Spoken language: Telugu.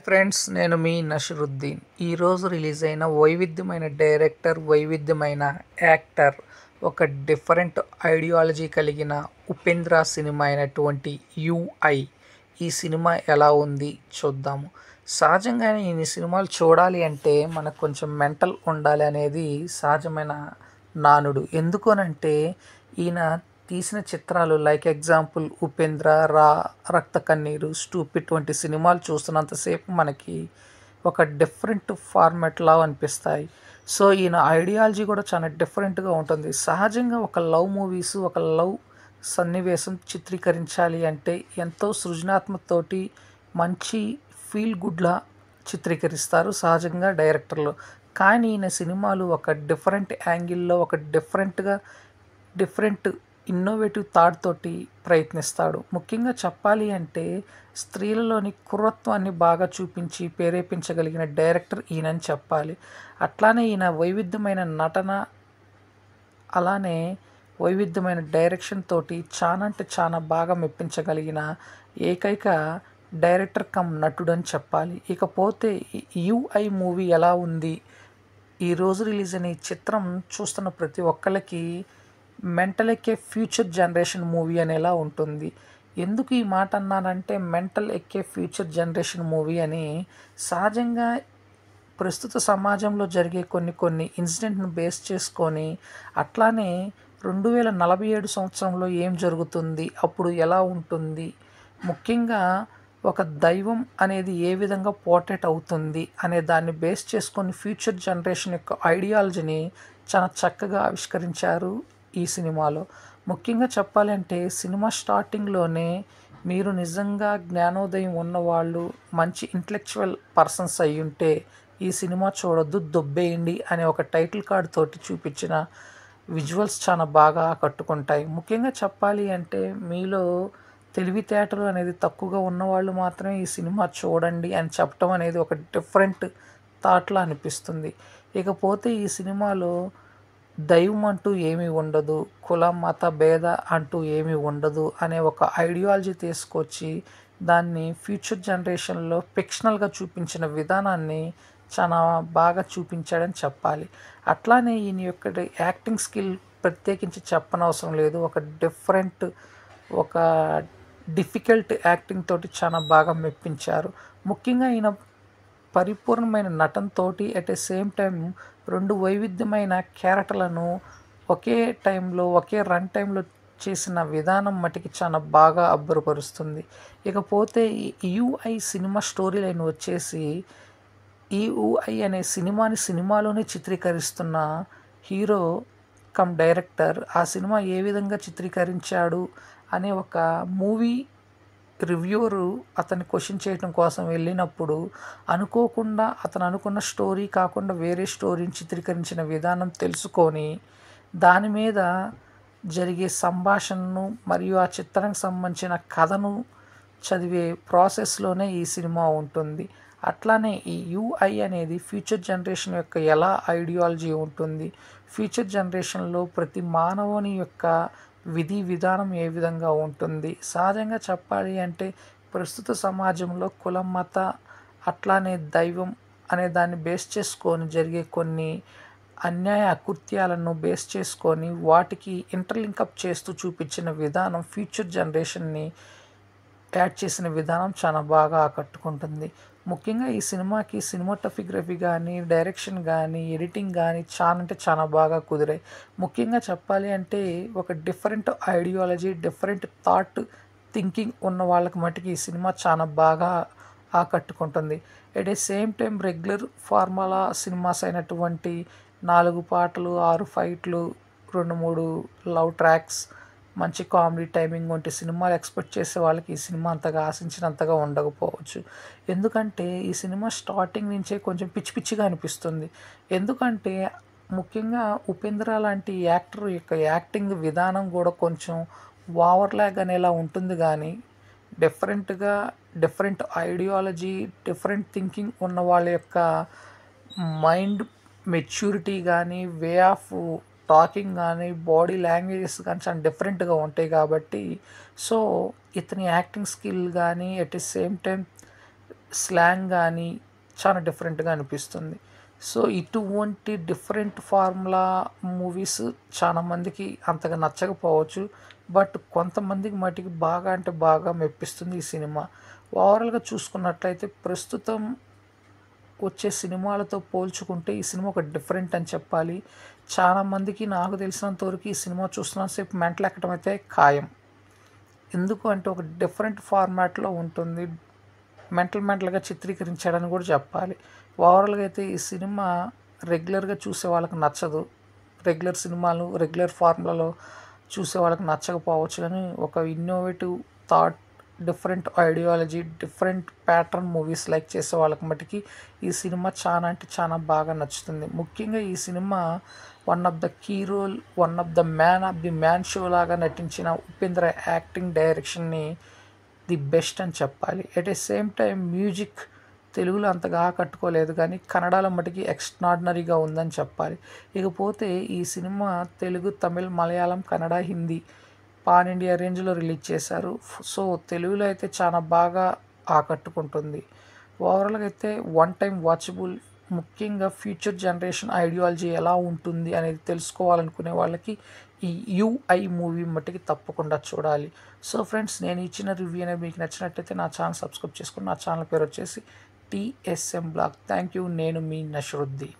ఫ్రెండ్స్, నేను మీ నషరుద్దీన్. ఈరోజు రిలీజ్ అయిన వైవిధ్యమైన డైరెక్టర్, వైవిధ్యమైన యాక్టర్, ఒక డిఫరెంట్ ఐడియాలజీ కలిగిన ఉపేంద్ర సినిమా అయినటువంటి యుఐ. ఈ సినిమా ఎలా ఉంది చూద్దాము. సహజంగానే ఈ సినిమాలు చూడాలి అంటే మనకు కొంచెం మెంటల్ ఉండాలి అనేది సహజమైన నానుడు. ఎందుకనంటే ఈయన తీసిన చిత్రాలు లైక్ ఎగ్జాంపుల్ ఉపేంద్ర, రా, రక్త కన్నీరు, స్టూపిడ్ వంటి సినిమాలు చూస్తున్నంతసేపు మనకి ఒక డిఫరెంట్ ఫార్మాట్లా అనిపిస్తాయి. సో ఈయన ఐడియాలజీ కూడా చాలా డిఫరెంట్గా ఉంటుంది. సహజంగా ఒక లవ్ మూవీస్, ఒక లవ్ సన్నివేశం చిత్రీకరించాలి అంటే ఎంతో సృజనాత్మకతోటి మంచి ఫీల్ గుడ్లా చిత్రీకరిస్తారు సహజంగా డైరెక్టర్లు. కానీ ఈయన సినిమాలు ఒక డిఫరెంట్ యాంగిల్లో, ఒక డిఫరెంట్ ఇన్నోవేటివ్ థాట్ తోటి ప్రయత్నిస్తాడు. ముఖ్యంగా చెప్పాలి అంటే స్త్రీలలోని కుర్రత్వాన్ని బాగా చూపించి ప్రేరేపించగలిగిన డైరెక్టర్ ఈయనని చెప్పాలి. అట్లానే ఈయన వైవిధ్యమైన నటన, అలానే వైవిధ్యమైన డైరెక్షన్ తోటి చాలా అంటే చాలా బాగా మెప్పించగలిగిన ఏకైక డైరెక్టర్ కమ్ నటుడు అని చెప్పాలి. ఇకపోతే యుఐ మూవీ ఎలా ఉంది? ఈరోజు రిలీజ్ అయిన ఈ చిత్రం చూస్తున్న ప్రతి ఒక్కరికి మెంటల్ ఎక్కే ఫ్యూచర్ జనరేషన్ మూవీ అనేలా ఉంటుంది. ఎందుకు ఈ మాట అన్నానంటే మెంటల్ ఎక్కే ఫ్యూచర్ జనరేషన్ మూవీ అని సహజంగా ప్రస్తుత సమాజంలో జరిగే కొన్ని ఇన్సిడెంట్ను బేస్ చేసుకొని, అట్లానే 2047 సంవత్సరంలో ఏం జరుగుతుంది, అప్పుడు ఎలా ఉంటుంది, ముఖ్యంగా ఒక దైవం అనేది ఏ విధంగా పోర్ట్రేట్ అవుతుంది అనే దాన్ని బేస్ చేసుకొని ఫ్యూచర్ జనరేషన్ యొక్క ఐడియాలజీని చాలా చక్కగా ఆవిష్కరించారు ఈ సినిమాలో. ముఖ్యంగా చెప్పాలంటే సినిమా స్టార్టింగ్లోనే మీరు నిజంగా జ్ఞానోదయం ఉన్నవాళ్ళు, మంచి ఇంటలెక్చువల్ పర్సన్స్ అయి ఉంటే ఈ సినిమా చూడొద్దు, దొబ్బేయండి అనే ఒక టైటిల్ కార్డ్ తోటి చూపించిన విజువల్స్ చాలా బాగా ఆకట్టుకుంటాయి. ముఖ్యంగా చెప్పాలి అంటే మీలో తెలివితేటలు అనేది తక్కువగా ఉన్నవాళ్ళు మాత్రమే ఈ సినిమా చూడండి అని చెప్పడం అనేది ఒక డిఫరెంట్ థాట్లా అనిపిస్తుంది. ఇకపోతే ఈ సినిమాలో దైవం అంటూ ఏమీ ఉండదు, కుల మత భేద అంటూ ఏమీ ఉండదు అనే ఒక ఐడియాలజీ తీసుకొచ్చి దాన్ని ఫ్యూచర్ జనరేషన్లో ఫిక్షనల్గా చూపించిన విధానాన్ని చాలా బాగా చూపించాడని చెప్పాలి. అట్లానే ఈయన యొక్క యాక్టింగ్ స్కిల్ ప్రత్యేకించి చెప్పనవసరం లేదు. ఒక డిఫరెంట్, ఒక డిఫికల్ట్ యాక్టింగ్ తోటి చాలా బాగా మెప్పించారు. ముఖ్యంగా ఈయన పరిపూర్ణమైన నటనతోటి అట్ ఏ సేమ్ టైం రెండు వైవిధ్యమైన క్యారెక్టర్లను ఒకే టైంలో, ఒకే రన్ టైంలో చేసిన విధానం మటుకి చాలా బాగా అబ్బురపరుస్తుంది. ఇకపోతే ఈ యుఐ సినిమా స్టోరీ లైన్ వచ్చేసి, ఈ యుఐ అనే సినిమాని సినిమాలోనే చిత్రీకరిస్తున్న హీరో కమ్ డైరెక్టర్ ఆ సినిమా ఏ విధంగా చిత్రీకరించాడు అనే ఒక మూవీ రివ్యూవరు అతన్ని క్వశ్చన్ చేయడం కోసం వెళ్ళినప్పుడు అనుకోకుండా అతను అనుకున్న స్టోరీ కాకుండా వేరే స్టోరీని చిత్రీకరించిన విధానం తెలుసుకొని దాని మీద జరిగే సంభాషణను మరియు ఆ చిత్రానికి సంబంధించిన కథను చదివే ప్రాసెస్లోనే ఈ సినిమా ఉంటుంది. అట్లానే ఈ యుఐ అనేది ఫ్యూచర్ జనరేషన్ యొక్క ఎలా ఐడియాలజీ ఉంటుంది, ఫ్యూచర్ జనరేషన్లో ప్రతి మానవుని యొక్క విధి విధానం ఏ విధంగా ఉంటుంది. సహజంగా చెప్పాలి అంటే ప్రస్తుత సమాజంలో కులం, మత, అట్లానే దైవం అనే దాన్ని బేస్ చేసుకొని జరిగే కొన్ని అన్యాయ అకృత్యాలను బేస్ చేసుకొని వాటికి ఇంటర్లింకప్ చేస్తూ చూపించిన విధానం, ఫ్యూచర్ జనరేషన్ని యాడ్ చేసిన విధానం చాలా బాగా ఆకట్టుకుంటుంది. ముఖ్యంగా ఈ సినిమాకి సినిమాటోగ్రఫీ కానీ, డైరెక్షన్ కానీ, ఎడిటింగ్ కానీ చాలా అంటే చాలా బాగా కుదిరాయి. ముఖ్యంగా చెప్పాలి అంటే ఒక different ideology, different thought thinking ఉన్న వాళ్ళకి మటుకు ఈ సినిమా చాలా బాగా ఆకట్టుకుంటుంది. At a same time regular formula cinemas అయినటువంటి 4 పాటలు, 6 ఫైట్లు, 2-3 లవ్ ట్రాక్స్, మంచి కామెడీ టైమింగ్ వంటి సినిమాలు ఎక్స్పెక్ట్ చేసే వాళ్ళకి ఈ సినిమా అంతగా ఆశించినంతగా ఉండకపోవచ్చు. ఎందుకంటే ఈ సినిమా స్టార్టింగ్ నుంచే కొంచెం పిచ్చి పిచ్చిగా అనిపిస్తుంది. ఎందుకంటే ముఖ్యంగా ఉపేంద్ర లాంటి యాక్టర్ యొక్క యాక్టింగ్ విధానం కూడా కొంచెం ఓవర్ ల్యాగ్ అనేలా ఉంటుంది. కానీ డిఫరెంట్ ఐడియాలజీ, డిఫరెంట్ థింకింగ్ ఉన్న వాళ్ళ యొక్క మైండ్ మెచ్యూరిటీ కానీ, వే ఆఫ్ టాకింగ్ కానీ, బాడీ లాంగ్వేజెస్ కానీ చాలా డిఫరెంట్గా ఉంటాయి. కాబట్టి సో ఇతని యాక్టింగ్ స్కిల్ కానీ, at the same time slang కానీ చాలా డిఫరెంట్గా అనిపిస్తుంది. సో ఇటువంటి డిఫరెంట్ ఫార్ములా మూవీస్ చాలా మందికి అంతగా నచ్చకపోవచ్చు. బట్ కొంతమందికి మటుకి బాగా అంటే బాగా మెప్పిస్తుంది ఈ సినిమా. ఓవరాల్గా చూసుకున్నట్లయితే ప్రస్తుతం వచ్చే సినిమాలతో పోల్చుకుంటే ఈ సినిమా ఒక డిఫరెంట్ అని చెప్పాలి. చాలామందికి నాకు తెలిసినంత వరకు ఈ సినిమా చూస్తున్నంత సేపు మెంటల్ ఎక్కడం అయితే ఖాయం. ఎందుకు అంటే ఒక డిఫరెంట్ ఫార్మాట్లో ఉంటుంది. మెంటల్గా చిత్రీకరించాడని కూడా చెప్పాలి. ఓవరాల్గా అయితే ఈ సినిమా రెగ్యులర్గా చూసే వాళ్ళకి నచ్చదు. రెగ్యులర్ సినిమాలు రెగ్యులర్ ఫార్ములాలో చూసే వాళ్ళకి నచ్చకపోవచ్చు, కానీ ఒక innovative thought, different ideology, different pattern movies like చేసే వాళ్ళకి మటుకి ఈ సినిమా చాలా అంటే చాలా బాగా నచ్చుతుంది. ముఖ్యంగా ఈ cinema one of the key role, one of the man of the man show లాగా నటించిన ఉపేంద్ర యాక్టింగ్, డైరెక్షన్ని ది బెస్ట్ అని చెప్పాలి. At a same time music తెలుగులో అంతగా ఆకట్టుకోలేదు, కానీ కన్నడలో మటుకి ఎక్స్ట్రాడినరీగా ఉందని చెప్పాలి. ఇకపోతే ఈ cinema Telugu, Tamil, Malayalam, Kannada, Hindi pan India రేంజ్లో రిలీజ్ చేశారు. సో తెలుగులో అయితే చాలా బాగా ఆకట్టుకుంటుంది. ఓవరాల్గా అయితే వన్ టైం వాచబుల్. ముఖ్యంగా ఫ్యూచర్ జనరేషన్ ఐడియాలజీ ఎలా ఉంటుంది అనేది తెలుసుకోవాలనుకునే వాళ్ళకి ఈ యూఐ మూవీ మట్టుకి తప్పకుండా చూడాలి. సో ఫ్రెండ్స్, నేను ఇచ్చిన రివ్యూ అనేది మీకు నచ్చినట్టయితే నా ఛానల్ సబ్స్క్రైబ్ చేసుకుని, నా ఛానల్ పేరు వచ్చేసి టీఎస్ఎం బ్లాగ్. Thank you. నేను మీ నషరుద్దీన్.